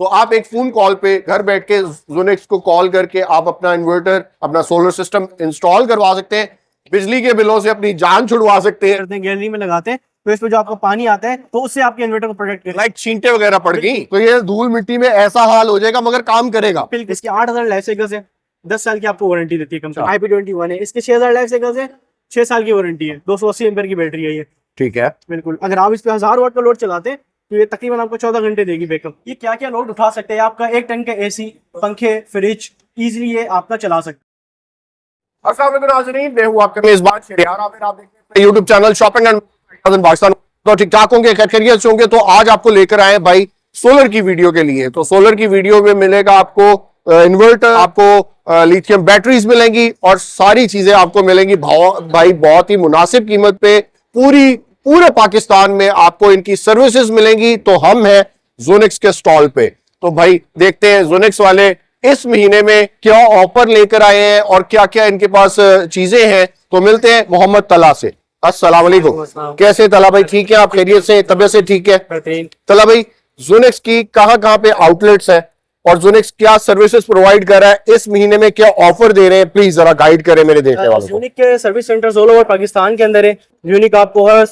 तो आप एक फोन कॉल पे घर बैठ के ज़ोनिक्स को कॉल करके आप अपना इन्वर्टर, अपना सोलर सिस्टम इंस्टॉल करवा सकते हैं, बिजली के बिलों से अपनी जान छुड़वा सकते हैं। गैलरी में लगाते हैं तो इसमें जो आपका पानी आता है तो उससे आपके इन्वर्टर को प्रोटेक्ट करेगा। लाइक छींटे वगैरह पड़ गई तो ये धूल मिट्टी में ऐसा हाल हो जाएगा, मगर काम करेगा। इसके 8000 लाइफ साइकिल्स है, 10 साल की आपको वारंटी देती है कंपनी। IP21 है, इसके 6000 लाइफ साइकिल्स है, 6 साल की वारंटी है, 280 एम्पीयर की बैटरी है ये। ठीक है, बिल्कुल। अगर आप इस पे 1000 वाट का लोड चलाते हैं तो ये तकरीबन आपको 14 घंटे देगी बैकअप। ये क्या क्या लोड उठा सकते हैं आपका 1 टन का AC, पंखे, फ्रिज इजीली ये आपका चला सकते हैं। अस्सलाम वालेकुम नाज़रीन, मैं हूं आपका मेजबान शहरियार आमिर। आप देख रहे हैं YouTube channel shopping and Pakistan. तो ठीक ठाक होंगे, खैरियत से होंगे। तो आज आपको लेकर आए भाई सोलर की वीडियो के लिए। तो सोलर की वीडियो में मिलेगा आपको इन्वर्टर, आपको लिथियम बैटरीज मिलेंगी और सारी चीजें आपको मिलेंगी भाई बहुत ही मुनासिब कीमत पे। पूरे पाकिस्तान में आपको इनकी सर्विसेज मिलेंगी। तो हम हैं ज़ोनिक्स के स्टॉल पे। तो भाई देखते हैं ज़ोनिक्स वाले इस महीने में क्या ऑफर लेकर आए हैं और क्या क्या इनके पास चीजें हैं। तो मिलते हैं मोहम्मद तला से। अस्सलाम वालेकुम, कैसे तला भाई? ठीक है, आप खैरियत से, तबीयत से ठीक है? तला भाई, ज़ोनिक्स की कहां पे आउटलेट्स है और ज़ोनिक्स क्या सर्विसेज प्रोवाइड कर रहा है, इस महीने में क्या ऑफर दे रहे हैं, प्लीज जरा गाइड करें मेरे देखने वालों को। यूनिक के service centres all over Pakistan के अंदर है। यूनिक आपको हर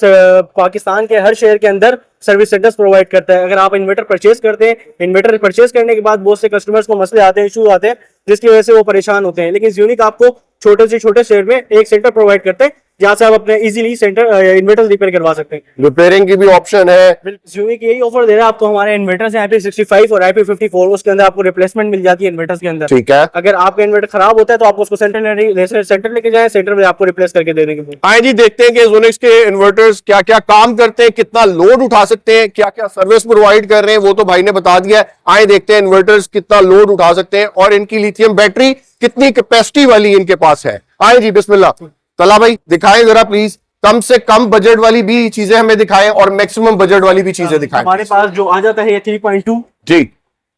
पाकिस्तान के हर शहर के अंदर सर्विस सेंटर्स प्रोवाइड करता है। अगर आप इन्वर्टर परचेज करते हैं, इन्वर्टर परचेज करने के बाद बहुत से कस्टमर्स को मसले आते हैं, इशू आते हैं, जिसकी वजह से वो परेशान होते हैं। लेकिन यूनिक आपको छोटे से छोटे शहर में एक सेंटर प्रोवाइड करते हैं जहाँ से आप अपने इजीली सेंटर इन्वर्टर रिपेयर करवा सकते हैं। रिपेयरिंग की भी ऑप्शन है। यूनिक यही ऑफर दे रहा है आपको। हमारे इन्वर्टर्स हैं IP65 और IP54, उसके अंदर आपको रिप्लेसमेंट मिल जाती है इन्वर्टर्स के अंदर। ठीक है, अगर आपका इन्वर्टर खराब होता है तो आप उसको सेंटर लेके जाएं, सेंटर में आपको रिप्लेस करके दे देंगे। आए जी, देखते हैं कि ज़ोनिक्स के इन्वर्टर्स क्या क्या काम करते हैं, कितना लोड उठा सकते हैं, क्या क्या सर्विस प्रोवाइड कर रहे हैं, वो तो भाई ने बता दिया है। आए देखते हैं इन्वर्टर्स कितना लोड उठा सकते हैं और इनकी लिथियम बैटरी कितनी कैपेसिटी वाली इनके पास है। आए जी, बिस्मिल्लाह। तला भाई दिखाएं जरा प्लीज, कम से कम बजट वाली भी चीजें हमें दिखाएं और मैक्सिमम बजट वाली भी चीजें दिखाएं। हमारे पास जो आ जाता है ये 3.2 जी,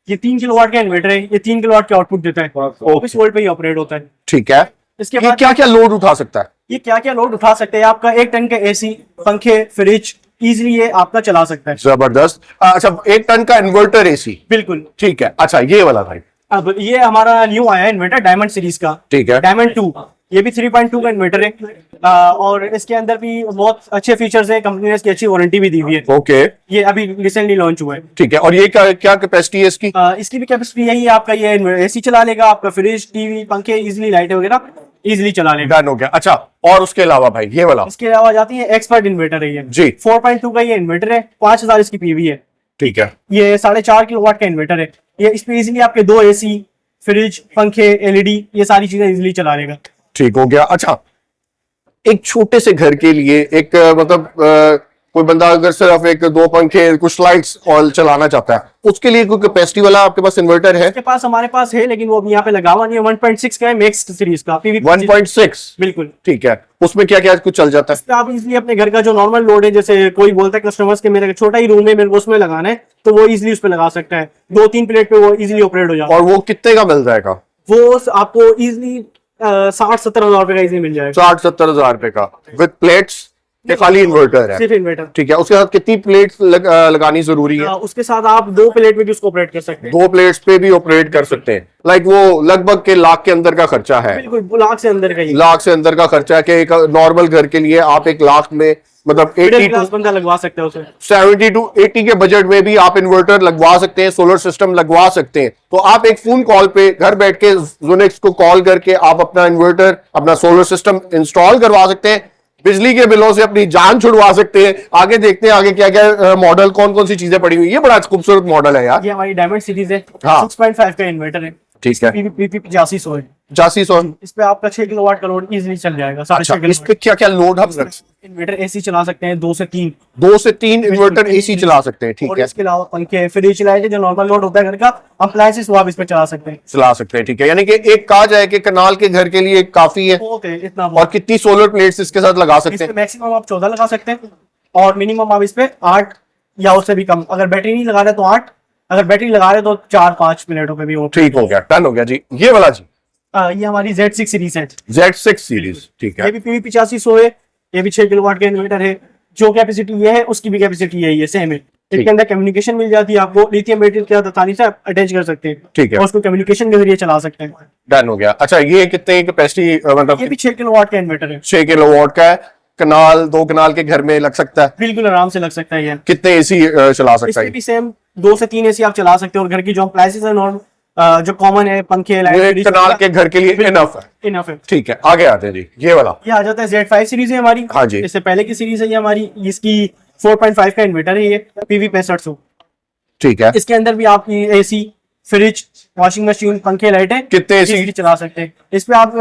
ये 3 किलोवाट का इन्वर्टर है। ये 3 किलोवाट की आउटपुट देता है, 24 वोल्ट पे ही ऑपरेट होता है। ठीक है, इसके बाद क्या क्या लोड उठा सकता है? ये क्या क्या लोड उठा सकते हैं आपका 1 टन का AC, पंखे, फ्रिज इजीली ये आपका चला सकता है। जबरदस्त। अच्छा, 1 टन का इन्वर्टर AC, बिल्कुल ठीक है। अच्छा, ये वाला भाई, अब ये हमारा न्यू आया है इन्वर्टर डायमंड सीरीज का। ठीक है, डायमंड 2, ये भी 3.2 का इन्वर्टर है। और इसके अंदर भी बहुत अच्छे फीचर्स है, कंपनी ने इसकी अच्छी वारंटी भी दी हुई है। ओके, ये अभी रिसेंटली लॉन्च हुआ है। ठीक है। और ये क्या क्या कैपेसिटी है इसकी? इसकी भी कैपेसिटी यही है आपका, ये AC चला लेगा, आपका फ्रिज, टीवी, पंखे इजीली, लाइटें वगैरह इजीली चला लेगा। डन हो गया। अच्छा, और उसके अलावा भाई ये वाला? इसके अलावा जाती है एक्सपर्ट इन्वर्टर है ये जी, 4.2 का ये इन्वर्टर है, 5000 इसकी PV है। ठीक है, ये 4.5 किलोवाट का इन्वर्टर है। ये इस पे इजीली आपके 2 AC, फ्रिज, पंखे, LED ये सारी चीजें इजीली चला लेगा। ठीक हो गया। अच्छा, एक छोटे से घर के लिए एक मतलब कोई बंदा अगर सिर्फ 1-2 पंखे, कुछ लाइट्स और चलाना चाहता है, उसके लिए कोई कैपेसिटी वाला आपके पास इन्वर्टर है? हमारे पास है, लेकिन वो अभी यहाँ पे लगा हुआ नहीं है। 1.6 का है, मैक्स सीरीज का PV 1.6, बिल्कुल ठीक है। उसमें क्या क्या कुछ चल जाता है? आप इजीली अपने घर का जो नॉर्मल लोड है, जैसे कोई बोलता है कस्टमर्स के मेरा छोटा ही रूम है, मेरे को उसमें लगाना है, तो वो इजीली उस पर लगा सकता है। 2-3 प्लेट पे वो इजीली ऑपरेट हो जाता है। और वो कितने का मिल जाएगा? वो आपको इजीली 60-70 हजार रुपए का इजीली मिल जाएगा। 60-70 हजार रुपए का विद प्लेट्स के? खाली इन्वर्टर है? सिर्फ इन्वर्टर, ठीक है। उसके साथ कितनी प्लेट्स लगानी जरूरी है? उसके साथ आप 2 प्लेट में भी उसको ऑपरेट कर सकते हैं। 2 प्लेट्स पे भी ऑपरेट कर सकते हैं। लाइक वो लगभग के लाख के अंदर का खर्चा है। बिल्कुल, लाख से अंदर का ही, लाख से अंदर का खर्चा है कि एक नॉर्मल घर के लिए आप 1 लाख में मतलब 80 बंदा लगवा सकते हैं उसे। 70 to 80 के बजट में भी आप इन्वर्टर लगवा सकते हैं, सोलर सिस्टम लगवा सकते हैं। तो आप एक फोन कॉल पे घर बैठ के ज़ोनिक्स को कॉल करके आप अपना इन्वर्टर, अपना सोलर सिस्टम इंस्टॉल करवा सकते हैं, बिजली के बिलों से अपनी जान छुड़वा सकते हैं। आगे देखते हैं आगे क्या क्या मॉडल, कौन कौन सी चीजें पड़ी हुई है। ये बड़ा खूबसूरत मॉडल है यार। ये हमारी डायमंड सीरीज है, हाँ। 6.5 का इन्वर्टर है। ठीक है, PP 8500 है। 8500। इस पे आपका 6 किलोवाट का लोड इजीली चल जाएगा। अच्छा, इस पे क्या क्या लोड हम रख? इन्वर्टर AC चला सकते हैं 2 से 3। 2 से 3 इन्वर्टर AC चला सकते हैं, ठीक और है। इसके अलावा पंखे, फ्रिज, लाइट जो नॉर्मल लोड होता है घर का, अप्लायंसेस वो आप इस पे चला सकते हैं। चला सकते हैं, ठीक है। यानी कि एक कहा जाए कि कनाल के घर के लिए काफी है। ओके, इतना और कितनी सोलर प्लेट्स इसके साथ लगा सकते इस हैं? पे मैक्सिमम आप 14 लगा सकते हैं और मिनिमम आप इस पे 8 या उससे भी कम। अगर बैटरी नहीं लगा रहे तो 8, अगर बैटरी लगा रहे तो 4-5 मिनटों पे भी हो। ठीक हो गया, डन हो गया जी। ये वाला जी? ये हमारी Z6 सीरीज है। Z6 सीरीज, ठीक है। ये भी PV 8500 है। ये भी 6 किलोवाट का इन्वर्टर है। जो कैपेसिटी ये है उसकी भी कैपेसिटी यही है, सेम है। इसके अंदर कम्युनिकेशन मिल जाती है आपको, लिथियम बैटरी के साथ आसानी से अटैच कर सकते हैं, ठीक है, और उसको कम्युनिकेशन के जरिए चला सकते हैं। डन हो गया। अच्छा, ये कितने कैपेसिटी मतलब? ये भी 6 किलोवाट का इन्वर्टर है। 6 किलोवाट का है। कनाल, 2 कनाल के घर में लग सकता है? बिल्कुल आराम से लग सकता है। ये कितने एसी चला सकता इसमें है? भी सेम 2 से 3 एसी आप चला सकते हो, और घर की जो अप्लायंसेस है नॉर्मल जो कॉमन है, पंखे, वो लाइट, एक कनाल के घर के लिए इनफ है। इनफ है। ठीक है, आगे आते हैं जी। ये वाला ये आ जाता है Z5 सीरीज है हमारी। हाँ जी। इससे पहले की सीरीज है ये हमारी, इसकी 4.5 का इन्वर्टर है, ये PV 6500। ठीक है, इसके अंदर भी आप AC, फ्रिज, वॉशिंग मशीन, पंखे, लाइटें कितने AC? easily चला सकते हैं। इस पे आप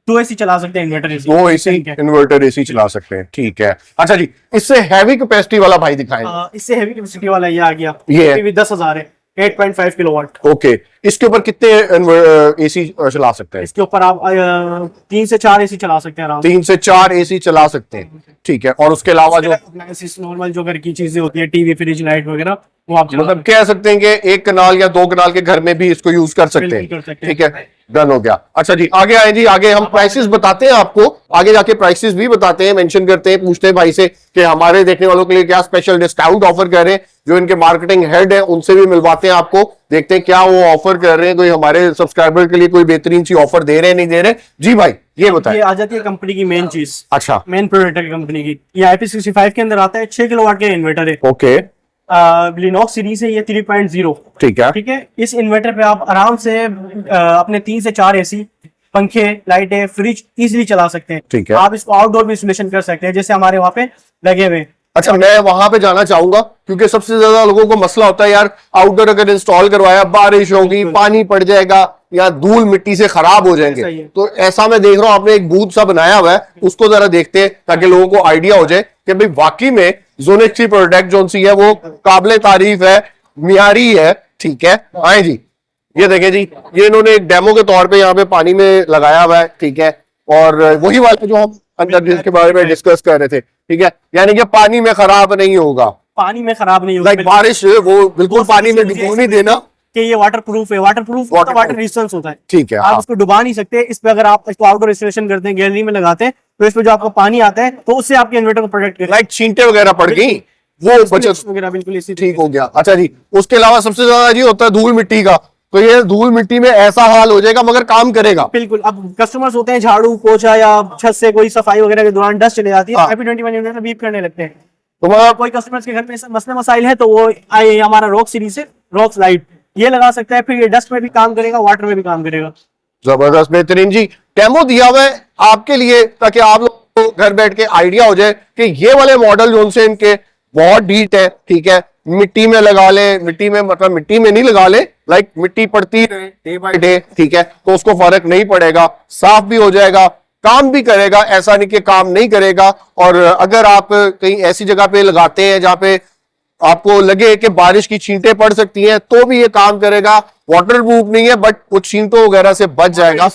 2 AC चला सकते हैं, inverter AC। 2 AC inverter AC चला सकते हैं। ठीक है। अच्छा जी, इससे हैवी कैपेसिटी वाला भाई दिखाएं। इससे हैवी कैपेसिटी वाला ये आ गया, ये है। PV 10,000 है, 8.5 किलोवाट। ओके, इसके ऊपर कितने एसी चला सकते हैं? इसके ऊपर आप 3 से 4 AC चला सकते हैं आराम से। 3 से 4 एसी चला सकते हैं। ठीक है, और उसके अलावा जो नॉर्मल जो घर की चीजें होती है, टीवी, फ्रिज, लाइट वगैरह, वो आप मतलब कह सकते हैं कि 1 कनाल या 2 कनाल के घर में भी इसको यूज कर सकते बिल्कुल कर हैं। सकते हैं। ठीक है, डन हो गया। अच्छा जी, आगे आए जी। आगे हम प्राइसेस बताते हैं आपको, आगे जाके प्राइसेस भी बताते हैं, मेंशन करते हैं, पूछते हैं भाई से कि हमारे देखने वालों के लिए क्या स्पेशल डिस्काउंट ऑफर कर रहे हैं। जो इनके मार्केटिंग हेड है उनसे भी मिलवाते हैं आपको, देखते हैं क्या वो ऑफर कर रहे हैं, कोई हमारे सब्सक्राइबर के लिए कोई बेहतरीन सी ऑफर दे रहे हैं, नहीं दे रहे। जी भाई, ये बताएं। ये आ जाती है कंपनी की मेन चीज, अच्छा, मेन प्रोडक्ट है कंपनी की। ये IP65 के अंदर आता है, 6 किलोवाट का इन्वर्टर है, ओके, लिनॉक्स सीरीज है ये 3.0। ठीक है, ठीक है, इस इन्वर्टर पे आप आराम से अपने 3 से 4 AC, पंखे, लाइटें, फ्रिज इजीली चला सकते हैं। ठीक है। आप इसको आउटडोर भी इंस्टॉलेशन कर सकते हैं, जैसे हमारे वहाँ पे लगे हुए हैं। अच्छा, मैं वहां पे जाना चाहूंगा क्योंकि सबसे ज्यादा लोगों को मसला होता है यार, आउटडोर अगर इंस्टॉल करवाया, बारिश होगी, पानी पड़ जाएगा या धूल मिट्टी से खराब हो जाएंगे। सही है। तो ऐसा मैं देख रहा हूँ आपने एक बूथ सा बनाया हुआ है, उसको जरा देखते हैं ताकि लोगों को आइडिया हो जाए कि भाई वाकई में जोनेक्स की प्रोडक्ट जो सी है वो काबिले तारीफ है, मियारी है। ठीक है, आए जी, ये देखें जी, ये इन्होंने एक डेमो के तौर पे यहाँ पे पानी में लगाया हुआ है। ठीक है, और वही वाला जो हम अंदर जिसके बारे में डिस्कस कर रहे थे। ठीक है, यानी कि पानी में खराब नहीं होगा, पानी में खराब नहीं होगा। लाइक बारिश वो बिल्कुल पानी में डुबो नहीं देना। कि ये वाटर प्रूफ है, वाटर प्रूफ तो वाटर रेजिस्टेंस होता है। ठीक है, आप हाँ। उसको डुबा नहीं सकते। इस पे अगर आप इसको आउटडोर इंस्टॉलेशन करते हैं, गैलरी में लगाते हैं, तो इसमें जो आपका पानी आता है तो उससे आपके इन्वर्टर को प्रोटेक्ट करेगा। लाइक छींटे वगैरह पड़ गई, वो बचत वगैरह बिल्कुल इसी ठीक हो गया। अच्छा जी, उसके अलावा सबसे ज्यादा जी होता है धूल मिट्टी का, तो ये धूल मिट्टी में ऐसा हाल हो जाएगा मगर काम करेगा। बिल्कुल। अब कस्टमर्स होते हैं, झाड़ू पोछा या छत से कोई सफाई वगैरह के दौरान डस्ट चले जाती है, हाँ। IP21 इन्वर्टर बीप करने लगते हैं। तो मतलब कोई कस्टमर्स के घर में ऐसा मसले मसाइल है तो वो हमारा रॉक सीरीज से रॉक्स लाइट ये लगा सकता है, फिर ये डस्ट में भी काम करेगा, वाटर में भी काम करेगा। जबरदस्त, बेहतरीन जी। डेमो दिया हुआ है आपके लिए ताकि आप लोग को घर बैठ के आइडिया हो जाए कि ये वाले मॉडल जो उनसे इनके बहुत डीट है। ठीक है, मिट्टी में लगा ले, मिट्टी में मतलब मिट्टी में नहीं लगा ले, लाइक मिट्टी पड़ती रहे डे बाय डे। ठीक है, तो उसको फर्क नहीं पड़ेगा, साफ भी हो जाएगा, काम भी करेगा, ऐसा नहीं कि काम नहीं करेगा। और अगर आप कहीं ऐसी जगह पे लगाते हैं जहां पे आपको लगे कि बारिश की छींटें पड़ सकती हैं, तो भी ये काम करेगा। वाटर प्रूफ नहीं है बट कुछ छींटों वगैरह से बच जाएगा।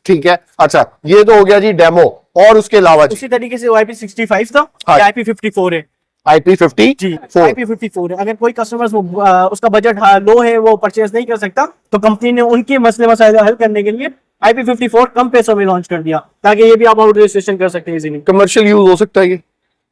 ठीक है, अच्छा, ये तो हो गया जी डेमो। और उसके अलावा उसी तरीके से IP65 था, हाँ। IP54 है। IP50 जी, IP54 है। अगर कोई कस्टमर उसका बजट लो है, वो परचेज नहीं कर सकता, तो कंपनी ने उनके मसले मसाइल हल करने के लिए IP54 कम पैसों में लॉन्च कर दिया, ताकि ये भी आप आउट रजिस्ट्रेशन कर सकते हैं इजीली। कमर्शियल यूज हो सकता है ये?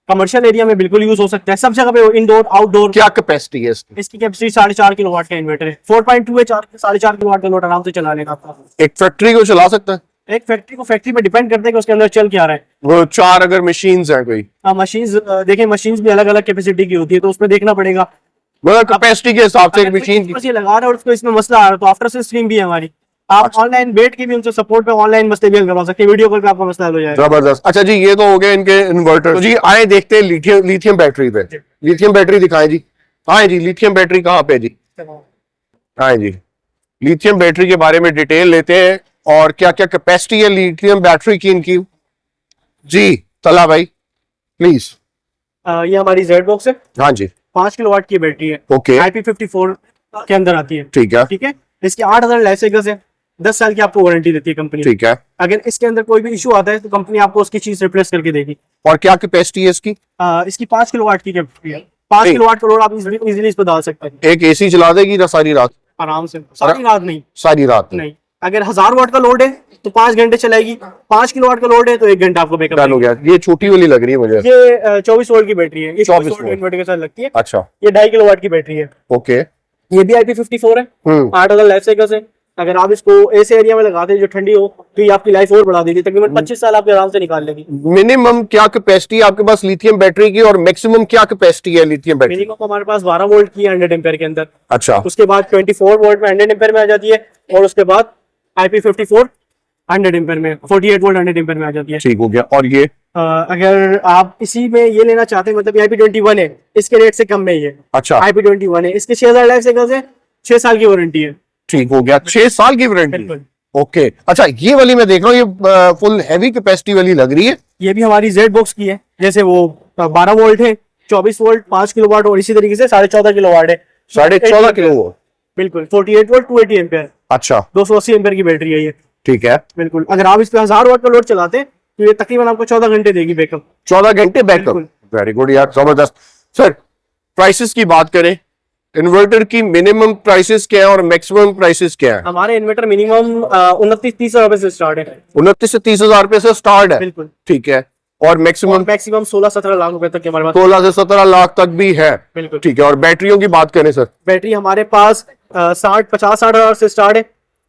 कमर्शियल एरिया में बिल्कुल यूज हो सकता है, सब जगह पे, इंडोर आउटडोर। क्या कैपेसिटी है इसकी? इसकी कैपेसिटी 4.5 किलोवाट का इन्वर्टर है। 4.2 है, 4.5 किलोवाट का लोड आराम से चला लेगा आपका। एक फैक्ट्री को चला सकता है? एक फैक्ट्री पे डिपेंड करता है कि उसके अंदर चल क्या रहा है। वो 4 अगर मशीन्स हैं कोई, मशीन्स देखें, मशीन्स भी अलग अलग कैपेसिटी की होती है, तो उसमें देखना पड़ेगा। मतलब कैपेसिटी के हिसाब से एक अगर कोई मशीन की। customer ये लगा रहा है और उसको इसमें मसला आ रहा है, तो आफ्टर सेल स्ट्रीम भी है हमारी। आप ऑनलाइन बैठ के भी उनसे सपोर्ट पे ऑनलाइन मसले भी हल करवा सकते हैं, वीडियो कॉल पे आपका मसला हल हो जाएगा। जबरदस्त। अच्छा जी, ये तो हो गए इनके इन्वर्टर। तो जी आए देखते हैं लिथियम बैटरी पे। लिथियम बैटरी दिखाएं जी। आए जी, लिथियम बैटरी कहाँ पे जी? आए जी, लिथियम बैटरी के बारे में डिटेल लेते हैं और क्या क्या कैपेसिटी है लिथियम बैटरी की इनकी। जी तला भाई प्लीज। ये हमारी जेड बॉक्स है, हाँ जी, 5 किलोवाट की बैटरी है। ओके, IP54 के अंदर आती है। ठीक है, ठीक है, इसकी 8000 लाइफ साइकिल्स है, 10 साल की आपको वारंटी देती है कंपनी। ठीक है। अगर इसके अंदर कोई भी इशू आता है तो कंपनी आपको उसकी चीज रिप्लेस करके देगी। और क्या कैपेसिटी है इसकी? इसकी 5 किलोवाट की कैपेसिटी है। 5 नहीं। किलोवाट का लोड आप इजीली इस पर डाल सकते हैं एक एसी चला देगी ना सारी रात? आराम से। सारी रात नहीं, सारी रात नहीं। नहीं। अगर 1000 वाट का लोड है तो 5 घंटे चलेगी, 5 किलो वाट का लोड है तो 1 घंटा आपको बैकअप डन हो गया। ये छोटी वाली लग रही है मुझे। ये 24 वोल्ट की बैटरी है, ये 24 24 वोल्ट इन्वर्टर के साथ लगती है। अच्छा, ये 2.5 किलो वाट की बैटरी है। ओके। ये भी IP54 है, 8000 लाइफ साइकिल है। अगर आप इसको ऐसे एरिया में लगाते हैं जो ठंडी हो तो ये आपकी लाइफ और बढ़ा देगी, तकरीबन 25 साल आपके आराम से निकाल लेगी। मिनिमम क्या कैपेसिटी है आपके पास लिथियम बैटरी की और मैक्सिमम क्या कैपेसिटी है लिथियम बैटरी? मिनिमम हमारे पास 12 वोल्ट की 100 एम्पेयर के अंदर। अच्छा, उसके बाद 24 वोल्ट में 100 एम्पेयर में आ जाती है, और उसके बाद IP54 100 एम्पेयर में 48 वोल्ट 100 एम्पेयर में आ जाती है। ठीक हो गया। और ये अगर आप इसी में ये लेना चाहते हैं, मतलब IP21 है, इसके रेट से कम में ये अच्छा IP21 है, इसके 6000 लाइफ साइकिल है, 6 साल की वारंटी है। ठीक हो गया, 6 साल की वारंटी। बिल्कुल। ओके, अच्छा ये वाली मैं देख रहा हूँ, ये फुल हैवी कैपेसिटी वाली लग रही है। ये भी हमारी जेड बॉक्स की है, जैसे वो 12 वोल्ट है, 24 वोल्ट, 5 किलो वाट, और इसी तरीके से 14.5 किलो वाट है, 14.5 किलो वोल्ट। बिल्कुल 48 वोल्ट 280 एम्पेयर, अच्छा 280 एम्पेयर की बैटरी है ये। ठीक है, बिल्कुल। अगर आप इस पे 1000 वाट का लोड चलाते हैं तो ये तकरीबन आपको 14 घंटे देगी बैकअप। 14 घंटे बैकअप। वेरी गुड यार, जबरदस्त। सर प्राइसेस की बात करें, इन्वर्टर की मिनिमम प्राइसेस क्या है और मैक्सिमम प्राइसेस क्या है? हमारे इन्वर्टर मिनिमम 29-30 हजार रुपए से स्टार्ट है। 29 से 30 हजार रुपए से स्टार्ट है। बिल्कुल। ठीक है, और मैक्सिमम 16-17 लाख रुपए तक के हमारे पास। 16 से 17 लाख तक भी है। बिल्कुल। ठीक है, और बैटरियों की बात करें सर? बैटरी हमारे पास 50-60 हजार से स्टार्ट है,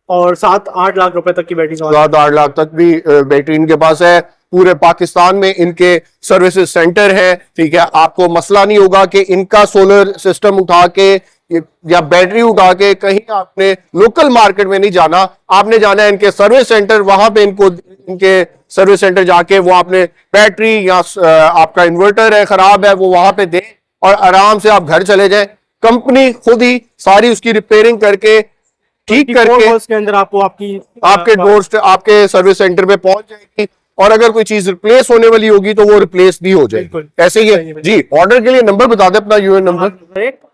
और 7-8 लाख रुपए तक की बैटरी 7-8 लाख तक भी बैटरी इनके पास है। पूरे पाकिस्तान में इनके सर्विसेज सेंटर है। ठीक है, आपको मसला नहीं होगा कि इनका सोलर सिस्टम उठा के या बैटरी उठा के कहीं आपने लोकल मार्केट में नहीं जाना, आपने जाना है इनके सर्विस सेंटर, वहां पे इनको इनके सर्विस सेंटर जाके वो आपने बैटरी या आपका इन्वर्टर है खराब है वो वहां पे दे और आराम से आप घर चले जाएं। कंपनी खुद ही सारी उसकी रिपेयरिंग करके ठीक करके के अंदर आपको आपके डोर आपके सर्विस सेंटर पे पहुंच जाएगी, और अगर कोई चीज रिप्लेस होने वाली होगी तो वो रिप्लेस भी हो जाएगी। ऐसे ही है जी। ऑर्डर के लिए नंबर बता दे अपना, यूएन नंबर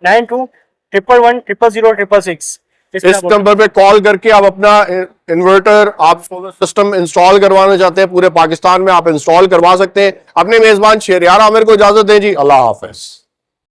92111166। इस नंबर पे कॉल करके आप अपना इन्वर्टर, आप सोलर सिस्टम इंस्टॉल करवाना चाहते हैं पूरे पाकिस्तान में, आप इंस्टॉल करवा सकते हैं। अपने मेजबान शहरयार आमिर को इजाजत दें जी, अल्लाह हाफिज।